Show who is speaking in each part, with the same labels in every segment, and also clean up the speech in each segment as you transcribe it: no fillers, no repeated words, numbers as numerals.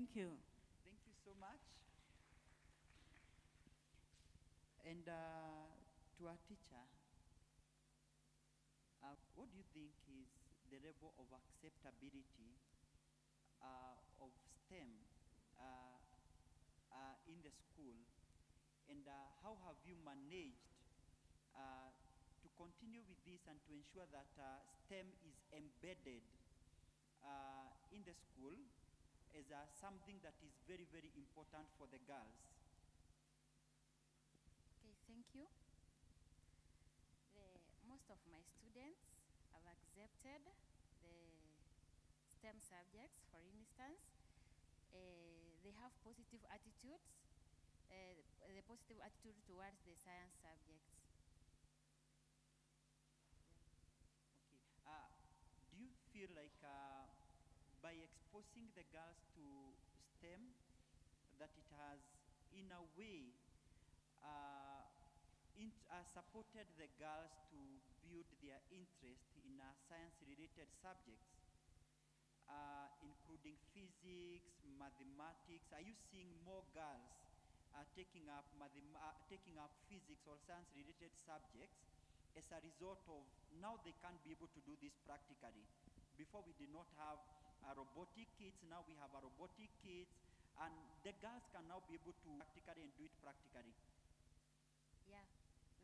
Speaker 1: Thank you.
Speaker 2: Thank you so much. And to our teacher, what do you think is the level of acceptability of STEM in the school? And how have you managed to continue with this and to ensure that STEM is embedded in the school as something that is very, very important for the girls?
Speaker 3: Okay, thank you. Most of my students have accepted the STEM subjects, for instance. They have positive attitudes, the positive attitude towards the science subjects.
Speaker 2: Okay. Do you feel like by exposing the girls to STEM that it has, in a way, supported the girls to build their interest in science-related subjects, including physics, mathematics? Are you seeing more girls taking up physics or science-related subjects as a result of now they can be able to do this practically? Before we did not have robotic kits, now we have robotic kits, and the girls can now be able to practically and do it practically.
Speaker 3: Yeah,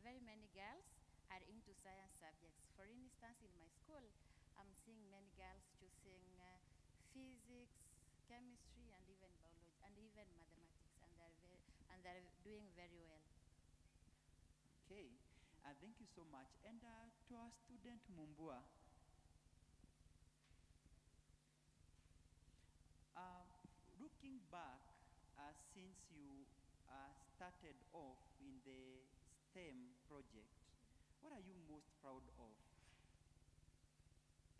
Speaker 3: very many girls are into science subjects. For instance, in my school, I'm seeing many girls choosing physics, chemistry, and even biology, and even mathematics, and they're doing very well.
Speaker 2: Okay, thank you so much. And to our student Mumbua, looking back, since you started off in the STEM project, what are you most proud of?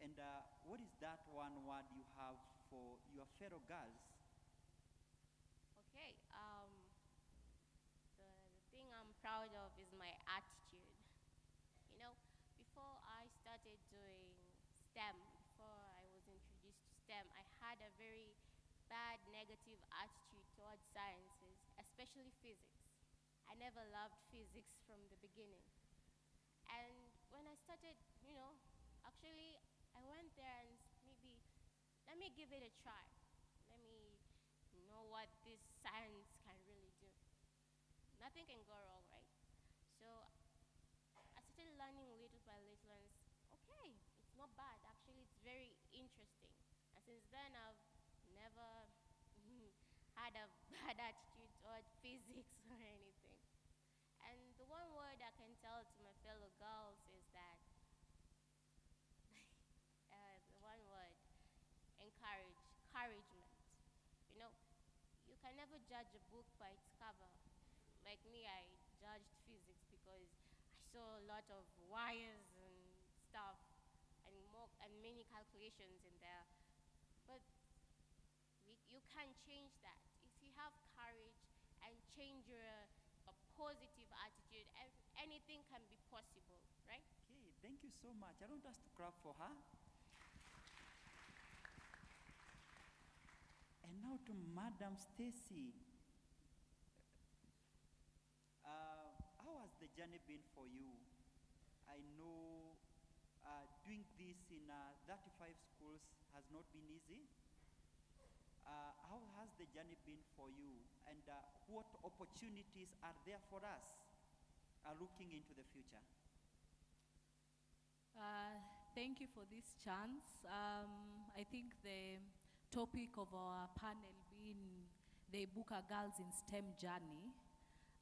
Speaker 2: And what is that one word you have for your fellow girls?
Speaker 4: Okay, the thing I'm proud of is my attitude. You know, before I started doing STEM, before I was introduced to STEM, I had a very bad negative attitude towards sciences, especially physics. I never loved physics from the beginning. And when I started, actually, I went there and maybe, let me give it a try. Let me know what this science can really do. Nothing can go wrong, right? So I started learning little by little and okay, it's not bad. Actually, it's very interesting. And since then, I've never had a bad attitude toward physics or anything. And the one word I can tell to my fellow girls is that the one word, encouragement. You know, you can never judge a book by its cover. Like me, I judged physics because I saw a lot of wires and stuff and many calculations in there. But you can change that. If you have courage and change a positive attitude, anything can be possible, right?
Speaker 2: Okay, thank you so much. I want us to clap for her. And now to Madam Stacy. How has the journey been for you? I know doing this in 35 schools has not been easy. How has the journey been for you? And what opportunities are there for us looking into the future?
Speaker 5: Thank you for this chance. I think the topic of our panel being the Ibuka Girls in STEM journey,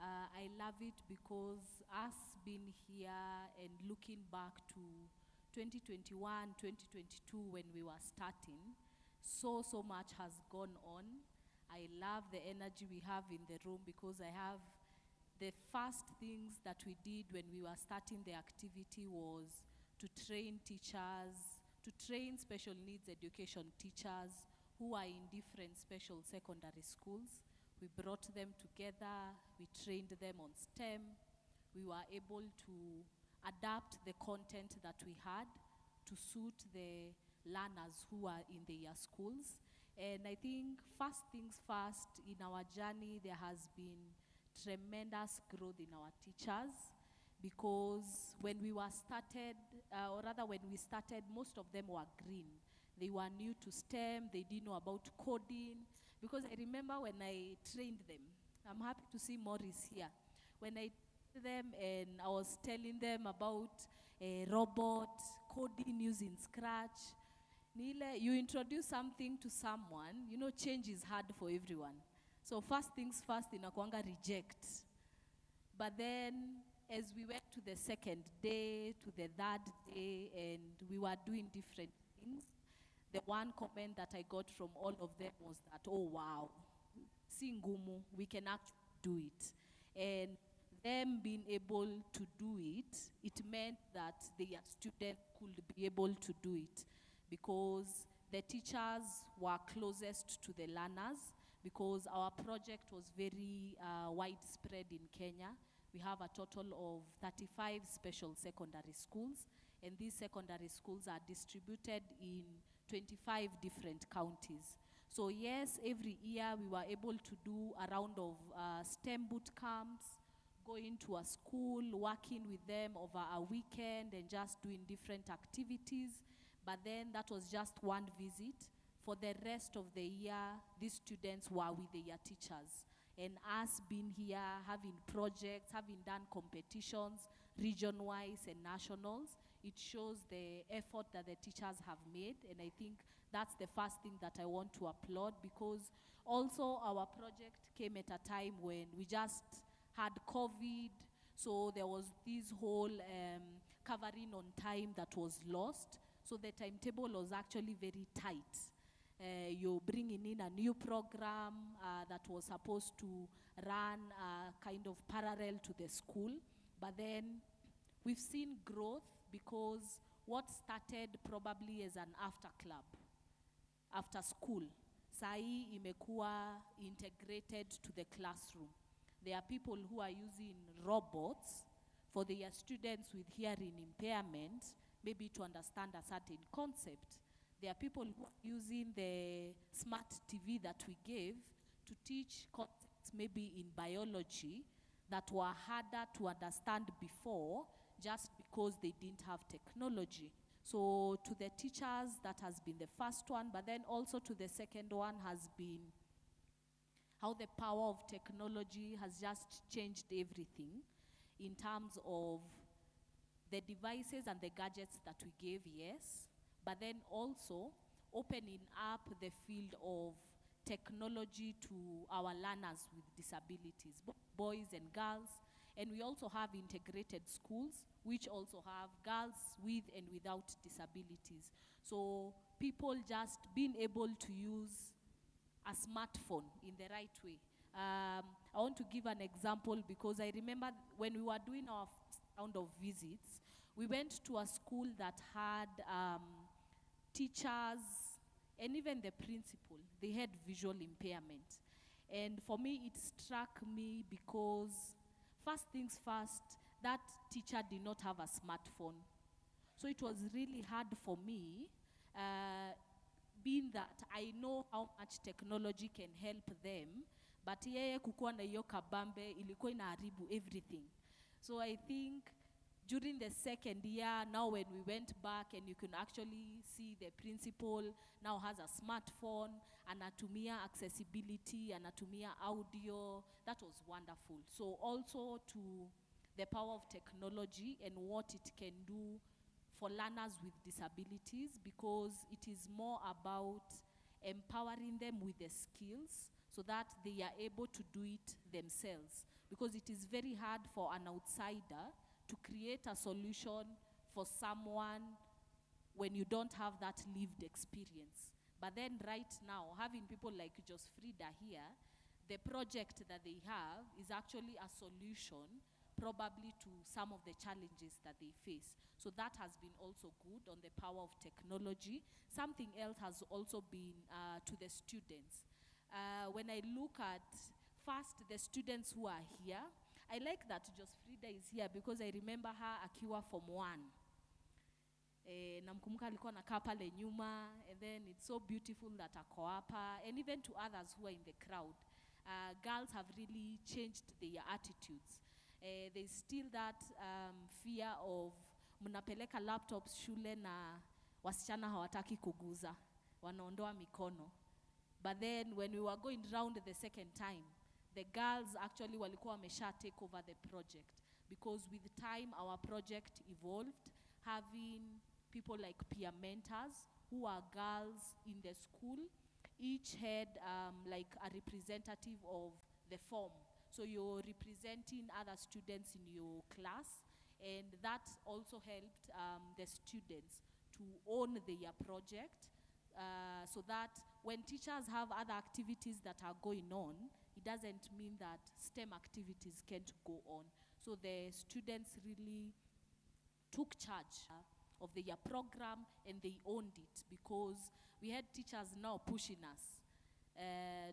Speaker 5: I love it because us being here and looking back to 2021, 2022 when we were starting, so much has gone on. I love the energy we have in the room because I have the first things that we did when we were starting the activity was to train teachers, to train special needs education teachers who are in different special secondary schools. We brought them together, we trained them on STEM. We were able to adapt the content that we had to suit the learners who are in their schools. And I think first things first, in our journey, there has been tremendous growth in our teachers, because when we were started, or rather when we started, most of them were green. They were new to STEM, they didn't know about coding. Because I remember when I trained them, I'm happy to see Morris here. When I trained them and I was telling them about a robot, coding using Scratch, Nile, you introduce something to someone, you know, change is hard for everyone. So first things first, inakuanga reject. But then, as we went to the second day, to the third day, and we were doing different things, the one comment that I got from all of them was that, oh wow, singumu, we can actually do it. And them being able to do it, it meant that their students could be able to do it, because the teachers were closest to the learners, because our project was very widespread in Kenya. We have a total of 35 special secondary schools, and these secondary schools are distributed in 25 different counties. So yes, every year we were able to do a round of STEM boot camps, going to a school, working with them over a weekend and just doing different activities. But then that was just one visit. For the rest of the year, these students were with their teachers. And us being here, having projects, having done competitions, region-wise and nationals, it shows the effort that the teachers have made. And I think that's the first thing that I want to applaud, because also our project came at a time when we just had COVID, so there was this whole covering on time that was lost. So the timetable was actually very tight. You're bringing in a new program that was supposed to run kind of parallel to the school. But then we've seen growth, because what started probably as an after club, after school, sai imekuwa integrated to the classroom. There are people who are using robots for their students with hearing impairment, maybe to understand a certain concept. There are people who are using the smart TV that we gave to teach concepts maybe in biology that were harder to understand before, just because they didn't have technology. So to the teachers, that has been the first one, but then also to the second one has been how the power of technology has just changed everything in terms of the devices and the gadgets that we gave, yes, but then also opening up the field of technology to our learners with disabilities, both boys and girls. And we also have integrated schools, which also have girls with and without disabilities. So people just being able to use a smartphone in the right way. I want to give an example, because I remember when we were doing our first round of visits, we went to a school that had teachers and even the principal, they had visual impairment. And for me, it struck me because first things first, that teacher did not have a smartphone. So it was really hard for me, being that I know how much technology can help them, but yeye kukuwa na hiyo kabambe ilikuwa inaharibu everything. So I think during the second year, now when we went back and you can actually see the principal now has a smartphone, anatumia accessibility, anatumia audio, that was wonderful. So also to the power of technology and what it can do for learners with disabilities, because it is more about empowering them with the skills so that they are able to do it themselves. Because it is very hard for an outsider to create a solution for someone when you don't have that lived experience. But then right now, having people like Jos Frida here, the project that they have is actually a solution probably to some of the challenges that they face. So that has been also good on the power of technology. Something else has also been to the students. When I look at first the students who are here, I like that Jos Frida is here, because I remember her akiwa Form 1. namkumbuka alikuwa nakaa pale nyuma, and then it's so beautiful that ako hapa, and even to others who are in the crowd. Girls have really changed their attitudes. There's still that fear of mnapeleka laptops shule na wasichana hawataki kuguza, wanaondoa mikono. But then when we were going round the second time, the girls actually walikuwa wamesha take over the project, because with time our project evolved, having people like peer mentors who are girls in the school. Each had like a representative of the form. So you're representing other students in your class, and that also helped the students to own their project, so that when teachers have other activities that are going on, it doesn't mean that STEM activities can't go on. So the students really took charge of their program, and they owned it, because we had teachers now pushing us.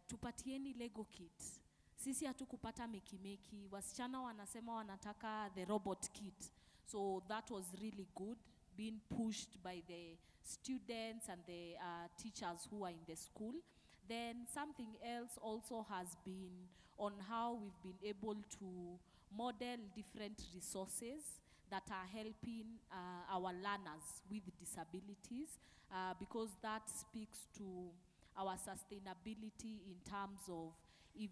Speaker 5: Tupatieni Lego kit. Sisi hatukupata meki. Wasichana wanasema wanataka the robot kit. So that was really good, being pushed by the students and the teachers who are in the school. Then something else also has been on how we've been able to model different resources that are helping our learners with disabilities, because that speaks to our sustainability in terms of if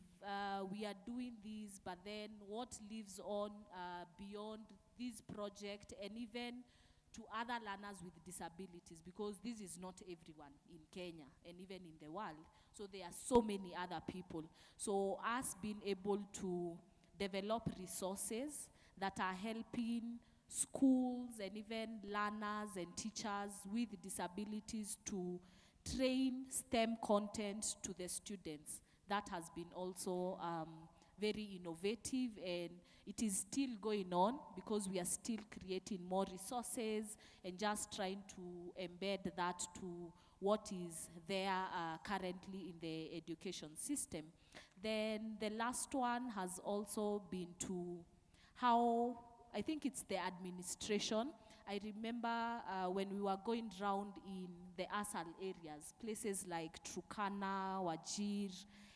Speaker 5: we are doing this, but then what lives on beyond this project, and even to other learners with disabilities, because this is not everyone in Kenya and even in the world. So there are so many other people. So us being able to develop resources that are helping schools and even learners and teachers with disabilities to train STEM content to the students. That has been also very innovative, and it is still going on, because we are still creating more resources and just trying to embed that to what is there currently in the education system. Then the last one has also been to how, I think it's the administration. I remember when we were going round in the ASAL areas, places like Turkana, Wajir,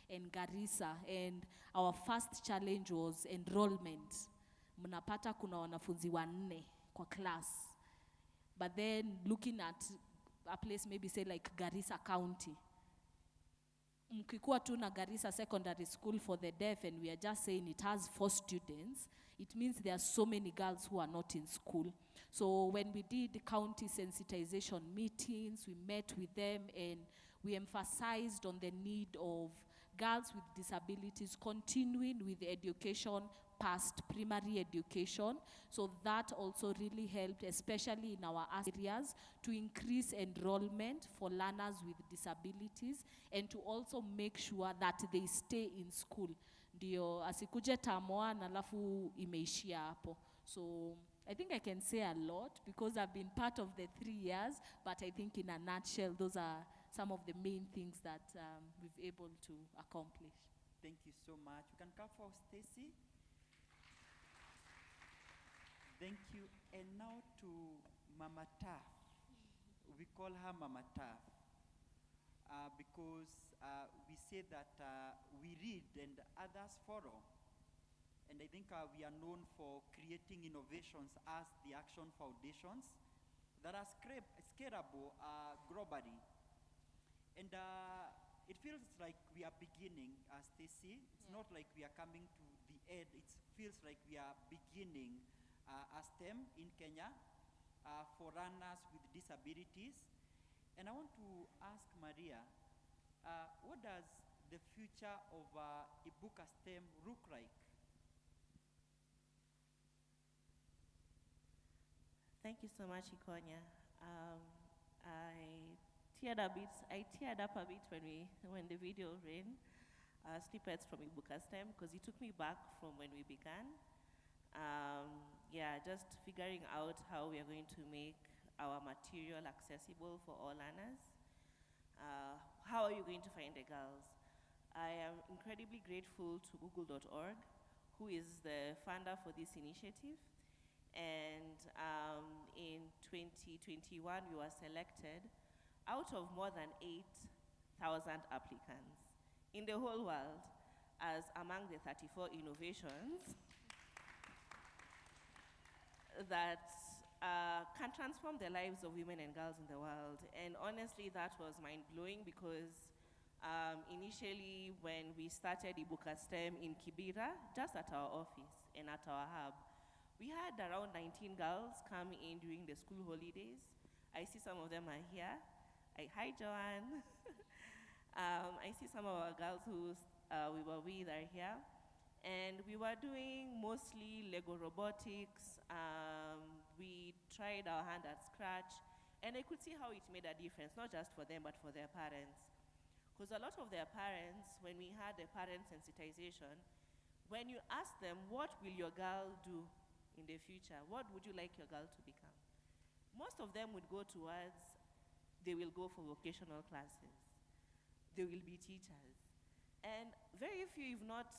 Speaker 5: and Garissa, and our first challenge was enrollment. Mnapata kuna wanafunzi 4 kwa class. But then looking at a place maybe say like Garissa County, mkikuwa tu na Garissa Secondary School for the deaf, and we are just saying it has 4 students, it means there are so many girls who are not in school. So when we did county sensitization meetings, we met with them, and we emphasized on the need of girls with disabilities continuing with education past primary education. So that also really helped, especially in our areas, to increase enrollment for learners with disabilities, and to also make sure that they stay in school. Ndio asikuje tamoa na alafu imeishia hapo. So I think I can say a lot, because I've been part of the 3 years, but I think in a nutshell, those are some of the main things that we've able to accomplish.
Speaker 2: Thank you so much. We can come for Stacy. Thank you. And now to Mama Taf. We call her Mama Taf because we say that we read and others follow. And I think we are known for creating innovations as the Action Foundations that are scalable globally. And it feels like we are beginning, Stacy. It's not like we are coming to the end. It feels like we are beginning a STEM in Kenya for runners with disabilities. And I want to ask Maria, what does the future of Ibuka STEM look like?
Speaker 1: Thank you so much, Ikonya. I teared up a bit when the video ran, snippets from Ibuka STEM, because it took me back from when we began. Just figuring out how we are going to make our material accessible for all learners. How are you going to find the girls? I am incredibly grateful to Google.org, who is the funder for this initiative. And in 2021, we were selected out of more than 8,000 applicants in the whole world as among the 34 innovations that can transform the lives of women and girls in the world. And honestly, that was mind-blowing because initially when we started Ibuka STEM in Kibera, just at our office and at our hub, we had around 19 girls come in during the school holidays. I see some of them are here. Hi, Joanne. I see some of our girls who we were with are here. And we were doing mostly Lego robotics. We tried our hand at Scratch. And I could see how it made a difference, not just for them, but for their parents. Because a lot of their parents, when we had the parent sensitization, when you ask them, what will your girl do in the future? What would you like your girl to become? Most of them would go towards, they will go for vocational classes. They will be teachers. And very few, if not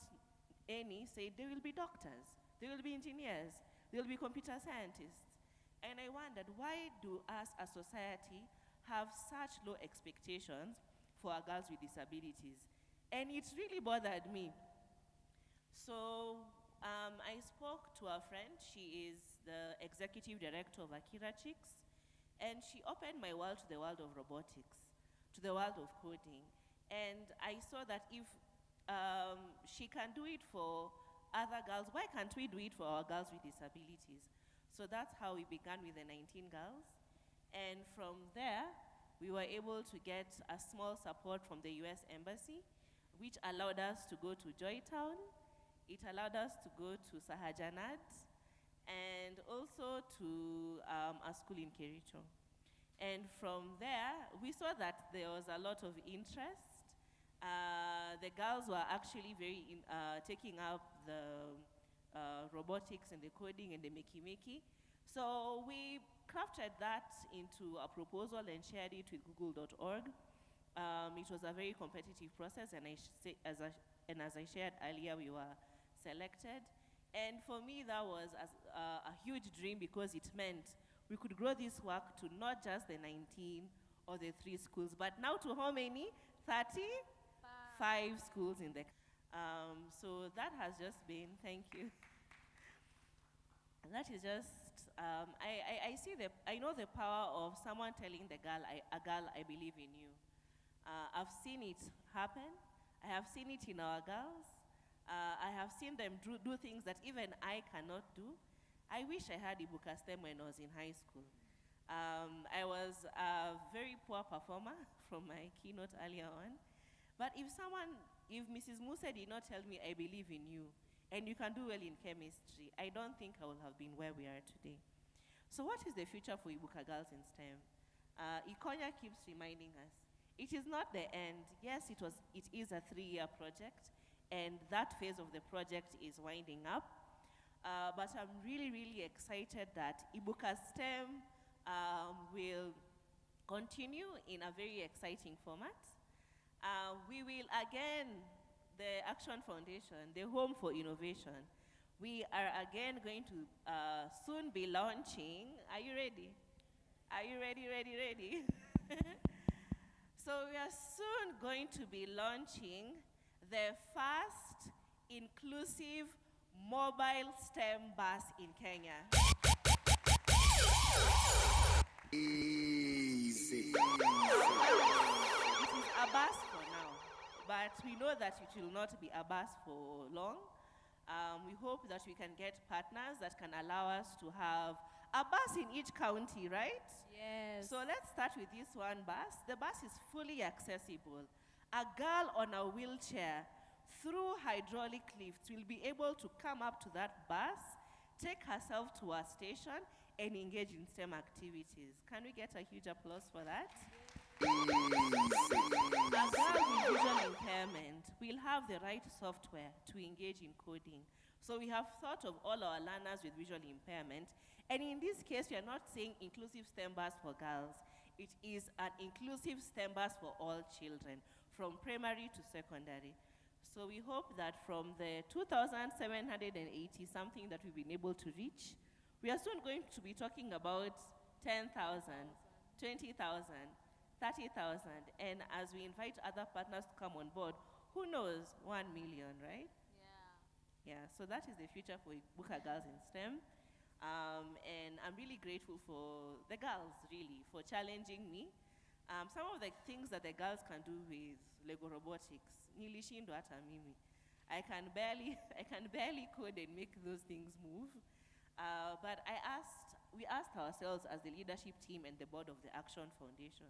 Speaker 1: any, say they will be doctors, they will be engineers, they will be computer scientists. And I wondered, why do us as society have such low expectations for our girls with disabilities? And it really bothered me. So I spoke to a friend. She is the executive director of Akira Chicks, and she opened my world to the world of robotics, to the world of coding. And I saw that if she can do it for other girls, why can't we do it for our girls with disabilities? So that's how we began with the 19 girls. And from there, we were able to get a small support from the US Embassy, which allowed us to go to Joytown. It allowed us to go to Sahajanat, and also to a school in Kericho. And from there, we saw that there was a lot of interest. The girls were actually taking up the robotics and the coding and the makey. So we crafted that into a proposal and shared it with google.org. It was a very competitive process, and as I shared earlier, we were selected. And for me, that was a huge dream, because it meant we could grow this work to not just the 19 or the 3 schools, but now to how many? 35 schools in the. So that has just been, thank you. And that is just, I know the power of someone telling a girl, I believe in you. I've seen it happen. I have seen it in our girls. I have seen them do things that even I cannot do. I wish I had Ibuka STEM when I was in high school. I was a very poor performer from my keynote earlier on. But if Mrs. Musa did not tell me, I believe in you, and you can do well in chemistry, I don't think I would have been where we are today. So what is the future for Ibuka girls in STEM? Ikonya keeps reminding us, it is not the end. Yes, it is a 3-year project, and that phase of the project is winding up. But I'm really, really excited that Ibuka STEM will continue in a very exciting format. We will again, the Action Foundation, the Home for Innovation, we are again going to soon be launching. Are you ready? Are you ready, ready? So we are soon going to be launching the first inclusive mobile STEM bus in Kenya.
Speaker 6: Easy.
Speaker 1: It is a bus for now, but we know that it will not be a bus for long. We hope that we can get partners that can allow us to have a bus in each county, right?
Speaker 5: Yes.
Speaker 1: So let's start with this one bus. The bus is fully accessible. A girl on a wheelchair through hydraulic lifts will be able to come up to that bus, take herself to a station, and engage in STEM activities. Can we get a huge applause for that? A girl with visual impairment will have the right software to engage in coding. So we have thought of all our learners with visual impairment, and in this case, we are not saying inclusive STEM bus for girls. It is an inclusive STEM bus for all children, from primary to secondary. So we hope that from the 2,780 something that we've been able to reach, We are soon going to be talking about 10,000, 20,000, 30,000, and as we invite other partners to come on board, who knows, 1 million, right?
Speaker 4: Yeah.
Speaker 1: Yeah, so that is the future for Ibuka Girls in STEM. And I'm really grateful for the girls, really, for challenging me. Some of the things that the girls can do with Lego robotics, nilishindwa hata mimi. I can barely code and make those things move. But we asked ourselves as the leadership team and the board of the Action Foundation,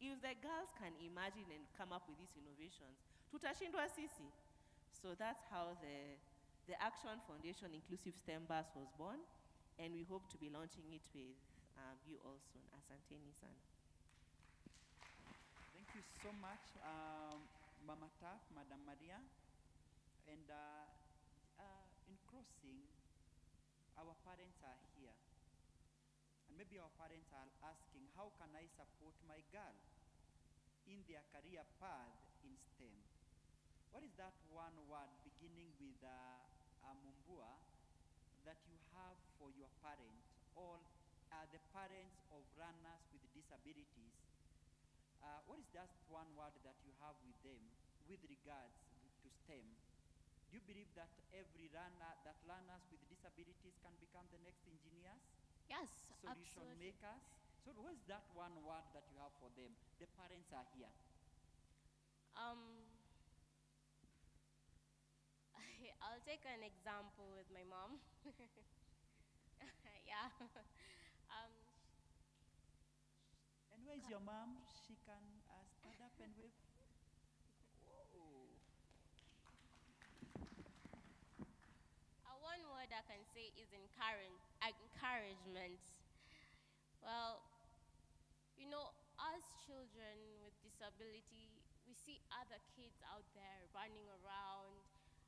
Speaker 1: if the girls can imagine and come up with these innovations, tutashindwa sisi. So that's how the Action Foundation Inclusive STEM Bus was born, and we hope to be launching it with you all soon. Asanteni sana.
Speaker 2: Thank you so much, Mama Taf, Madam Maria. And in crossing, our parents are here. And maybe our parents are asking, how can I support my girl in their career path in STEM? What is that one word beginning with Mumbua that you have for your parents, all the parents of runners with disabilities? What is that one word that you have with them with regards to STEM? Do you believe that every runners with disabilities can become the next engineers,
Speaker 4: Yes,
Speaker 2: solution
Speaker 4: absolutely.
Speaker 2: makers? So what is that one word that you have for them? The parents are here.
Speaker 4: I'll take an example with my mom. Yeah. Um,
Speaker 2: And where is your mom? She can stand up and wave. Whoa.
Speaker 4: one word I can say is encouragement. Well, you know, as children with disability, we see other kids out there running around,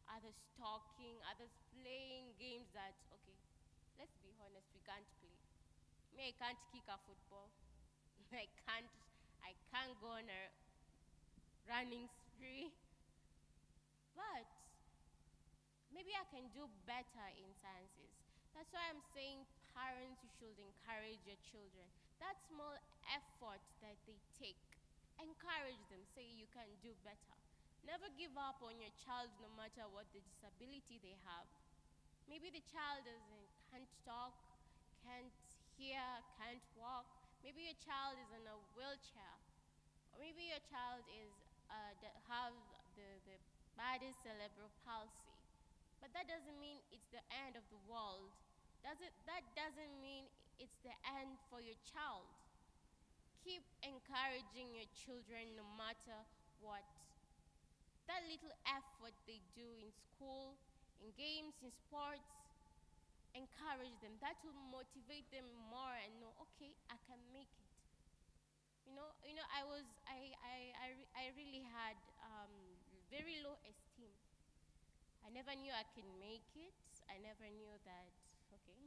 Speaker 4: others talking, others playing games that, okay, let's be honest, we can't play. Me, I can't kick a football. I can't go on a running spree. But maybe I can do better in sciences. That's why I'm saying parents, you should encourage your children. That small effort that they take, encourage them, say you can do better. Never give up on your child no matter what the disability they have. Maybe the child can't talk, can't hear, can't walk. Maybe your child is in a wheelchair. Or maybe your child is have the baddest cerebral palsy. But that doesn't mean it's the end of the world. That doesn't mean it's the end for your child. Keep encouraging your children no matter what. That little effort they do in school, in games, in sports, encourage them. That will motivate them more and know, okay, I can make it. I really had very low esteem. I never knew I could make it. I never knew that, okay,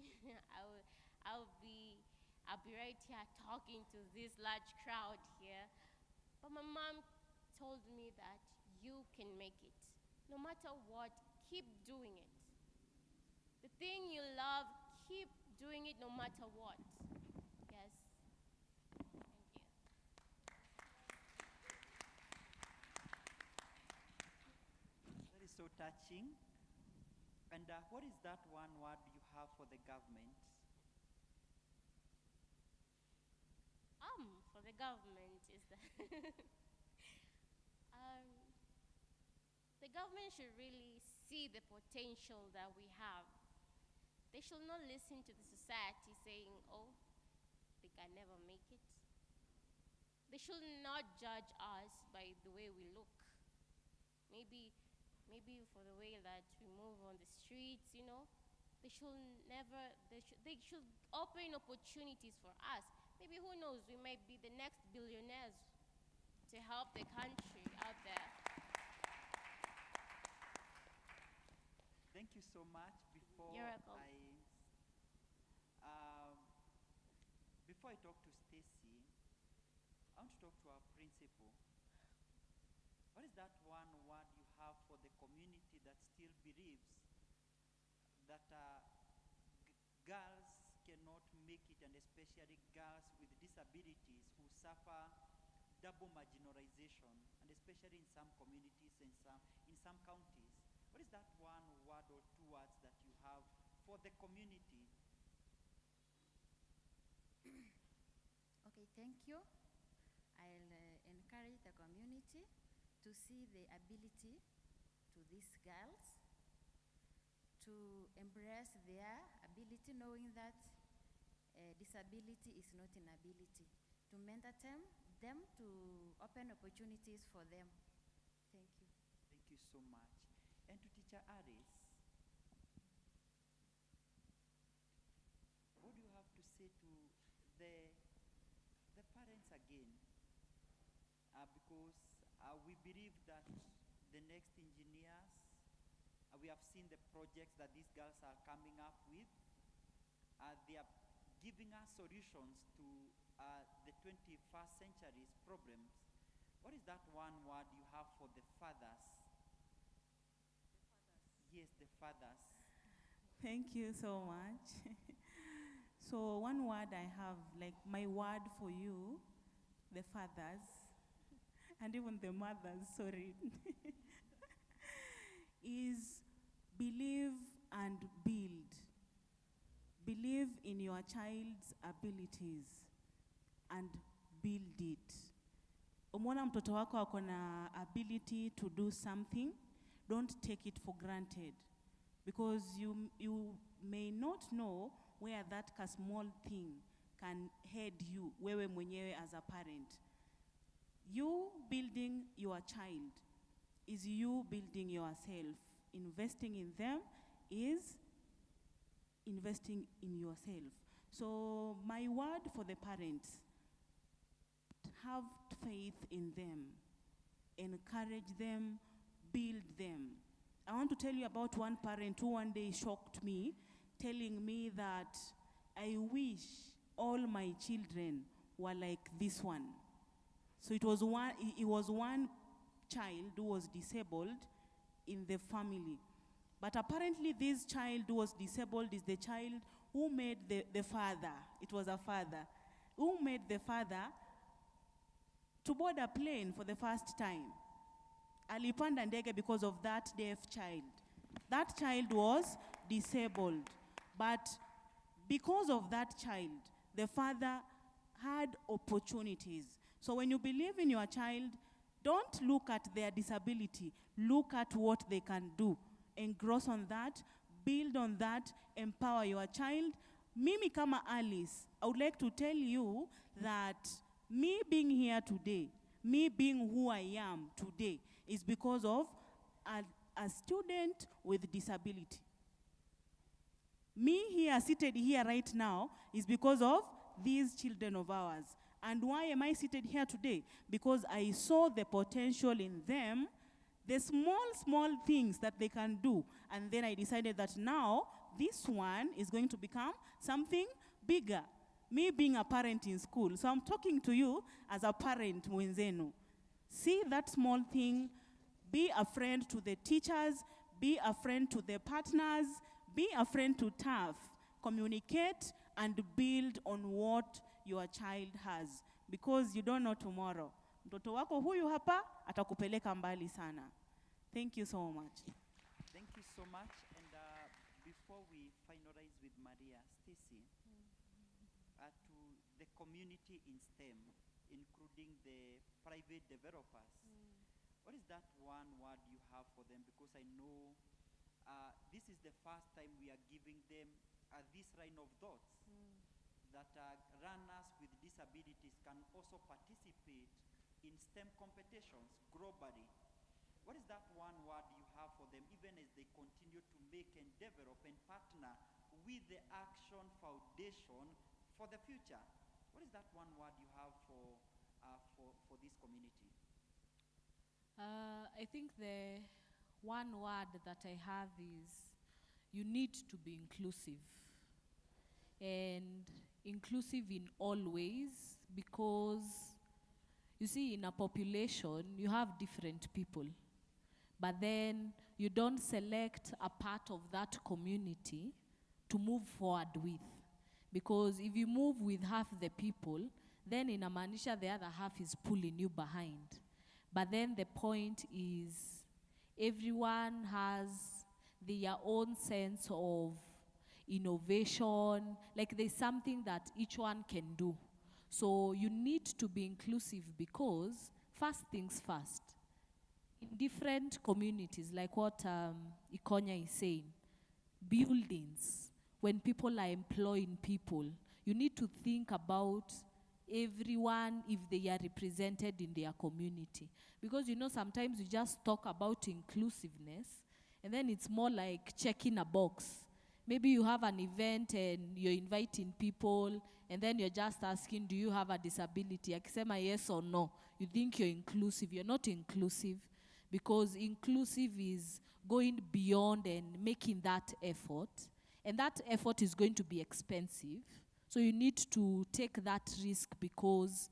Speaker 4: I'll be right here talking to this large crowd here. But my mom told me that you can make it. No matter what, keep doing it. The thing you love, keep doing it no matter what. Yes. Thank you.
Speaker 2: That is so touching. And what is that one word you have for the government?
Speaker 4: For the government is that the government should really see the potential that we have. They should not listen to the society saying, oh, they can never make it. They should not judge us by the way we look. Maybe for the way that we move on the streets, they should open opportunities for us. Maybe, who knows, we might be the next billionaires to help the country out there.
Speaker 2: Thank you so much.
Speaker 4: You're welcome.
Speaker 2: Before I talk to Stacy, I want to talk to our principal. What is that one word you have for the community that still believes that girls cannot make it, and especially girls with disabilities who suffer double marginalization, and especially in some communities and in some counties. What is that one word or two words that you have for the community?
Speaker 3: Okay, thank you. I'll encourage the community to see the ability to these girls, to embrace their ability, knowing that disability is not inability, to mentor them to open opportunities for them. Thank you.
Speaker 2: Thank you so much. And to Teacher Aris, what do you have to say to the parents again? Because we believe that the next engineers, we have seen the projects that these girls are coming up with. They are giving us solutions to the 21st century's problems. What is that one word you have for the fathers? Yes, the fathers.
Speaker 6: Thank you so much. So one word I have, like my word for you, the fathers, and even the mothers, sorry, is believe and build. Believe in your child's abilities and build it. Umeona mtoto wako ako na ability to do something, don't take it for granted, because you may not know where that small thing can head you, wewe mwenyewe as a parent. You building your child is you building yourself. Investing in them is investing in yourself. So my word for the parents, have faith in them, encourage them, build them. I want to tell you about one parent who one day shocked me, telling me that I wish all my children were like this one. So it was one child who was disabled in the family. But apparently this child who was disabled is the child who made the father, it was a father, who made the father to board a plane for the first time. Alipanda ndege because of that deaf child. That child was disabled. But because of that child, the father had opportunities. So when you believe in your child, don't look at their disability. Look at what they can do. Engross on that, build on that, empower your child. Mimi kama Alice, I would like to tell you that me being here today, me being who I am today, is because of a student with disability. Me here, seated here right now, is because of these children of ours. And why am I seated here today? Because I saw the potential in them, the small things that they can do. And then I decided that now, this one is going to become something bigger. Me being a parent in school. So I'm talking to you as a parent, mwenzenu. See that small thing, be a friend to the teachers, be a friend to the partners, be a friend to TAF. Communicate and build on what your child has, because you don't know tomorrow. Mtoto wako huyu hapa atakupeleka mbali sana. Thank you so much.
Speaker 2: Thank you so much. And before we finalize with Maria, Stacy, to the community in STEM, including the private developers, what is that one word you have for them? Because I know this is the first time we are giving them this line of thoughts, that runners with disabilities can also participate in STEM competitions globally. What is that one word you have for them, even as they continue to make and develop and partner with the Action Foundation for the future? What is that one word you have for this community?
Speaker 5: I think the one word that I have is you need to be inclusive. And inclusive in all ways, because you see, in a population, you have different people. But then you don't select a part of that community to move forward with. Because if you move with half the people, then inamaanisha the other half is pulling you behind. But then the point is everyone has their own sense of innovation, like there's something that each one can do. So you need to be inclusive because first things first. In different communities, like what Ikonya is saying, buildings, when people are employing people, you need to think about everyone if they are represented in their community. Because you know, sometimes you just talk about inclusiveness, and then it's more like checking a box. Maybe you have an event and you're inviting people, and then you're just asking, do you have a disability? Akisema yes or no. You think you're inclusive. You're not inclusive, because inclusive is going beyond and making that effort. And that effort is going to be expensive. So you need to take that risk, because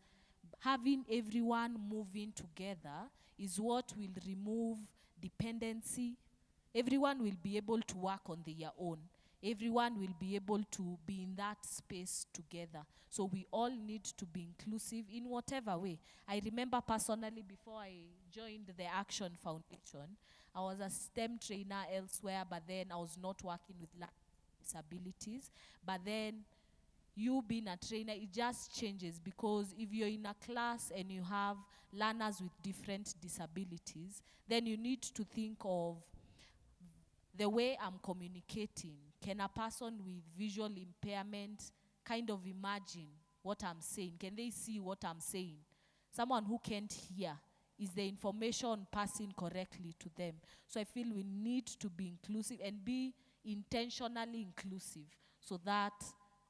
Speaker 5: having everyone moving together is what will remove dependency. Everyone will be able to work on their own. Everyone will be able to be in that space together. So we all need to be inclusive in whatever way. I remember personally, before I joined the Action Foundation, I was a STEM trainer elsewhere, but then I was not working with disabilities. But then you being a trainer, it just changes, because if you're in a class and you have learners with different disabilities, then you need to think of the way I'm communicating. Can a person with visual impairment kind of imagine what I'm saying? Can they see what I'm saying? Someone who can't hear, is the information passing correctly to them? So I feel we need to be inclusive and be intentionally inclusive, so that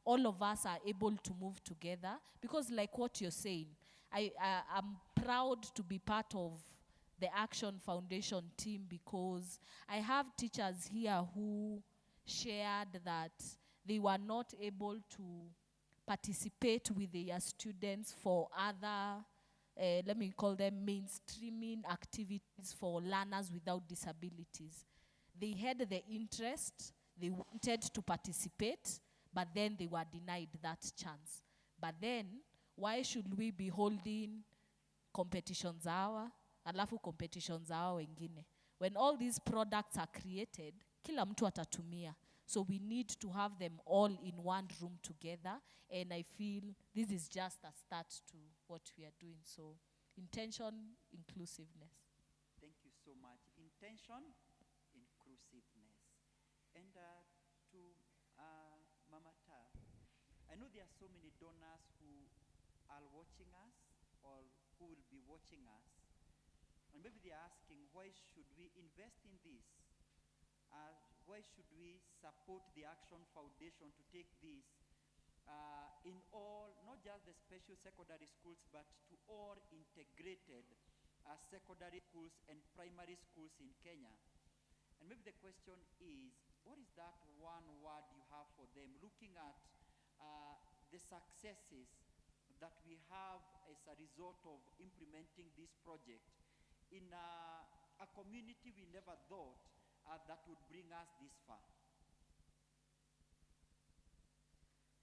Speaker 5: all of us are able to move together. Because like what you're saying, I'm proud to be part of the Action Foundation team, because I have teachers here who shared that they were not able to participate with their students for other, let me call them mainstreaming activities for learners without disabilities. They had the interest, they wanted to participate, but then they were denied that chance. But then, why should we be holding competitions hour, alafu competitions hour wengine? When all these products are created, kila mtu atatumia. So we need to have them all in one room together, and I feel this is just a start to what we are doing. So intention, inclusiveness.
Speaker 2: Thank you so much. Intention, inclusiveness. And to Mama Tab, I know there are so many donors who are watching us or who will be watching us. And maybe they're asking, why should we invest in this? Why should we support the Action Foundation to take this in all, not just the special secondary schools, but to all integrated secondary schools and primary schools in Kenya? And maybe the question is, what is that one word you have for them, looking at the successes that we have as a result of implementing this project in a community we never thought that would bring us this far?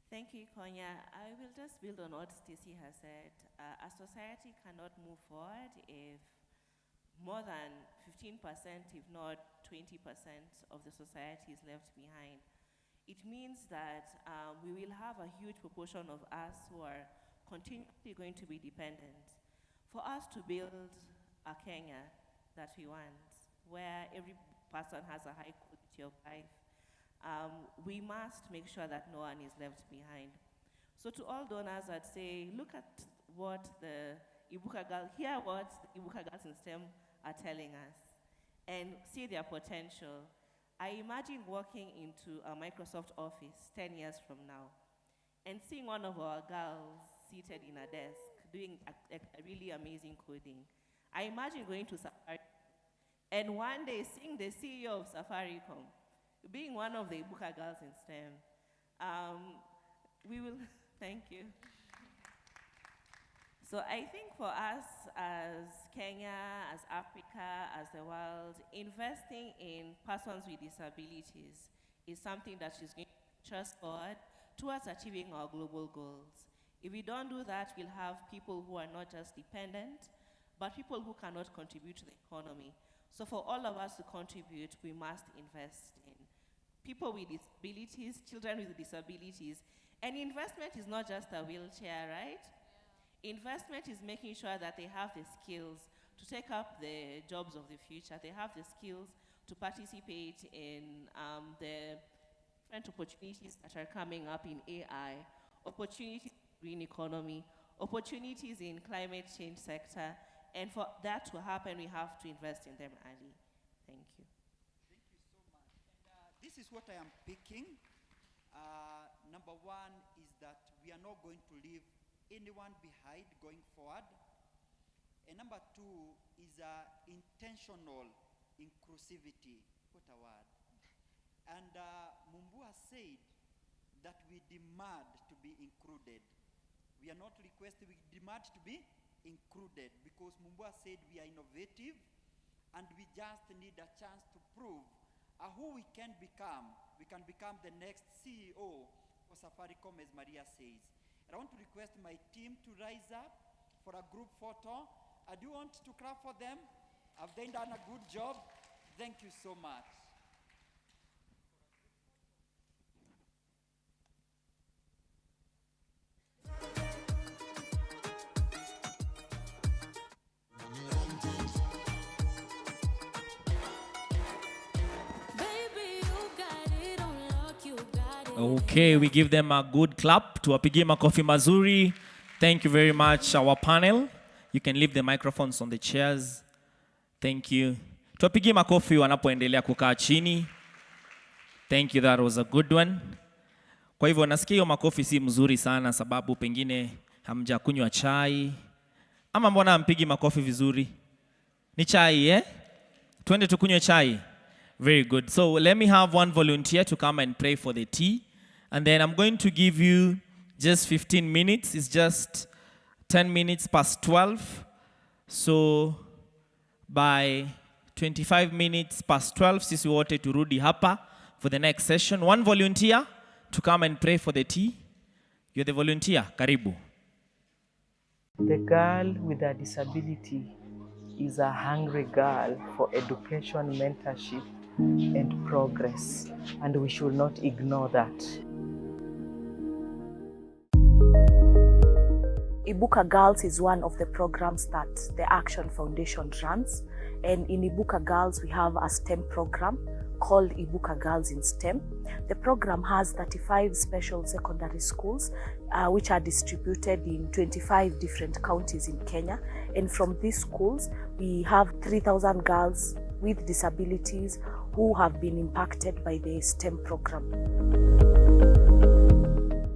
Speaker 1: Thank you, Konya. I will just build on what Stacey has said. A society cannot move forward if more than 15%, if not 20% of the society is left behind. It means that we will have a huge proportion of us who are continually going to be dependent. For us to build a Kenya that we want, where every person has a high quality of life, we must make sure that no one is left behind. So to all donors, I'd say, look at what the Ibuka girls, hear what the Ibuka girls in STEM are telling us, and see their potential. I imagine walking into a Microsoft office 10 years from now and seeing one of our girls seated in a desk doing a really amazing coding. I imagine going to Safari and one day seeing the CEO of Safaricom being one of the Ibuka girls in STEM. We will, thank you. So I think for us as Kenya, as Africa, as the world, investing in persons with disabilities is something that is going to push us forward, towards achieving our global goals. If we don't do that, we'll have people who are not just dependent, but people who cannot contribute to the economy. So for all of us to contribute, we must invest in people with disabilities, children with disabilities. And investment is not just a wheelchair, right? Yeah. Investment is making sure that they have the skills to take up the jobs of the future. They have the skills to participate in the different opportunities that are coming up in AI, opportunities in green economy, opportunities in climate change sector. And for that to happen, we have to invest in them early. Thank you.
Speaker 2: Thank you so much. And this is what I am picking. Number one is that we are not going to leave anyone behind going forward. And number two is intentional inclusivity. What a word. And Mumbua said that we demand to be included. We are not requesting, we demand to be included, because Mumbua said we are innovative and we just need a chance to prove who we can become. We can become the next CEO for Safaricom, as Maria says. And I want to request my team to rise up for a group photo. I do want to clap for them. Have they done a good job? Thank you so much.
Speaker 7: Okay, we give them a good clap. Tuwapigie makofi mazuri. Thank you very much, our panel. You can leave the microphones on the chairs. Thank you. Tuwapigie makofi wanapoendelea kukaa chini. Thank you, that was a good one. Kwa hivyo nasikia hiyo makofi si mzuri sana sababu pengine hamjakunywa chai. Ama mbona hampigi makofi vizuri? Ni chai, eh? Twende tukunywe chai. Very good. So let me have one volunteer to come and pray for the tea. And then I'm going to give you just 15 minutes. It's just 10 minutes past 12. So by 25 minutes past 12, sisi wote turudi hapa for the next session. One volunteer to come and pray for the tea. You're the volunteer. Karibu.
Speaker 8: The girl with a disability is a hungry girl for education, mentorship, and progress, and we should not ignore that.
Speaker 9: Ibuka Girls is one of the programs that the Action Foundation runs, and in Ibuka Girls we have a STEM program called Ibuka Girls in STEM. The program has 35 special secondary schools which are distributed in 25 different counties in Kenya, and from these schools we have 3,000 girls with disabilities who have been impacted by the STEM program.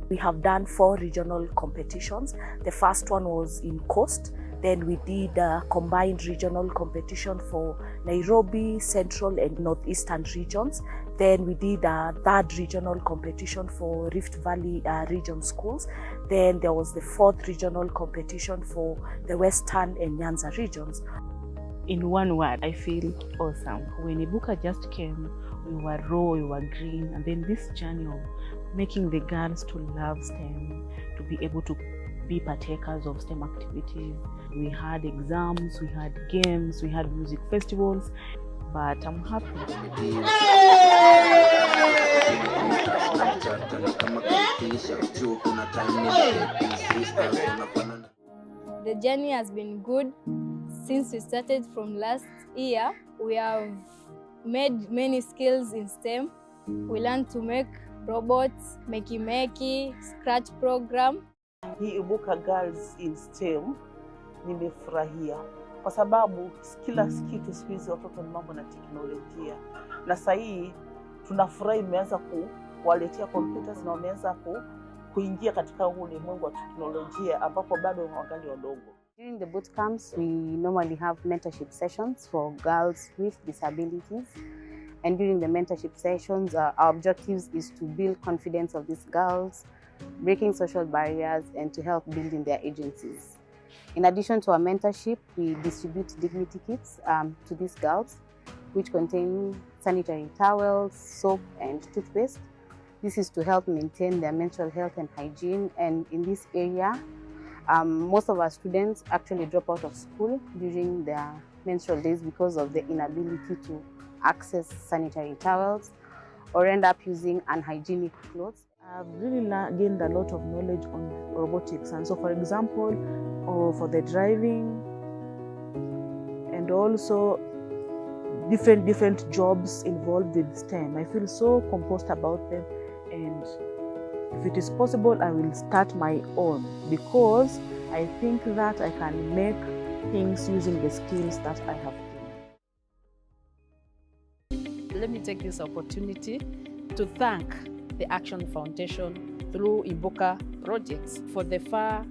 Speaker 9: We have done 4 regional competitions. The first one was in Coast. Then we did a combined regional competition for Nairobi, Central and Northeastern regions. Then we did a 3rd regional competition for Rift Valley region schools. Then there was the 4th regional competition for the Western and Nyanza regions.
Speaker 6: In one word, I feel awesome. When Ibuka just came, we were raw, we were green, and then this journey of making the girls to love STEM, to be able to be partakers of STEM activities. We had exams, we had games, we had music festivals, but I'm happy.
Speaker 10: The journey has been good since we started from last year. We have made many skills in STEM. We learned to make robots, makey, scratch program.
Speaker 11: Hii Ibuka Girls in STEM nimefurahia kwa sababu kila kitu siku hizi watoto ni mambo na teknolojia, na sasa hii tunafurahi imeanza kuwaletea computers na wameanza kuingia katika ulimwengu wa teknolojia ambapo bado wangali wadogo.
Speaker 12: During the boot camps, we normally have mentorship sessions for girls with disabilities. And during the mentorship sessions, our objectives is to build confidence of these girls, breaking social barriers, and to help building their agencies. In addition to our mentorship, we distribute dignity kits to these girls, which contain sanitary towels, soap, and toothpaste. This is to help maintain their menstrual health and hygiene. And in this area, most of our students actually drop out of school during their menstrual days because of the inability to access sanitary towels or end up using unhygienic clothes.
Speaker 6: I've really gained a lot of knowledge on robotics. And so, for example, for the driving and also different jobs involved with STEM, I feel so composed about them. And if it is possible, I will start my own because I think that I can make things using the skills that I have gained.
Speaker 13: Let me take this opportunity to thank the Action Foundation through Ibuka projects for the far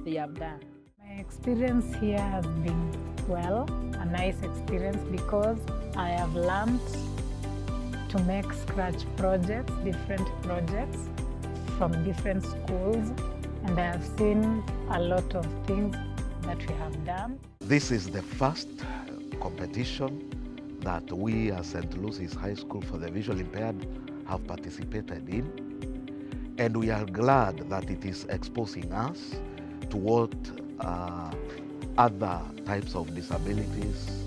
Speaker 13: they have done.
Speaker 14: My experience here has been, well, a nice experience because I have learned to make scratch projects, different projects from different schools, and I have seen a lot of things that we have done.
Speaker 15: This is the first competition that we as St. Lucy's High School for the Visually Impaired have participated in, and we are glad that it is exposing us to what other types of disabilities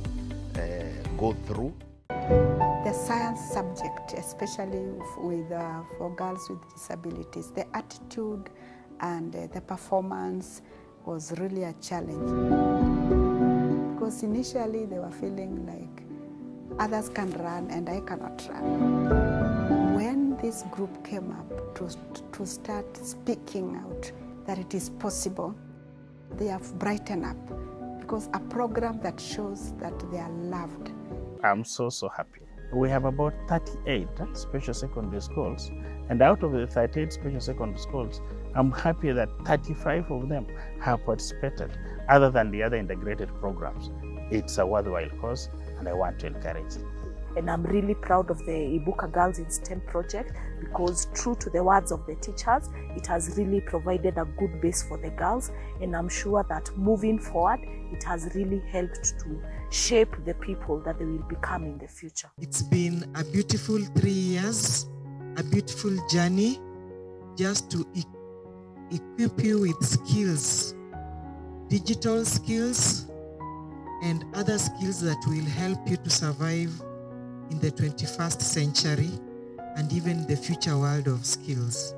Speaker 15: go through.
Speaker 16: The science subject, especially for girls with disabilities, the attitude and the performance was really a challenge. Because initially they were feeling like others can run and I cannot run. When this group came up to start speaking out that it is possible, they have brightened up because a program that shows that they are loved.
Speaker 17: I'm so happy. We have about 38 special secondary schools, and out of the 38 special secondary schools, I'm happy that 35 of them have participated, other than the other integrated programs. It's a worthwhile cause, and I want to encourage it.
Speaker 9: And I'm really proud of the Ibuka Girls in STEM project because, true to the words of the teachers, it has really provided a good base for the girls, and I'm sure that moving forward, it has really helped to shape the people that they will become in the future.
Speaker 18: It's been a beautiful 3 years, a beautiful journey just to equip you with skills, digital skills, and other skills that will help you to survive in the 21st century and even the future world of skills.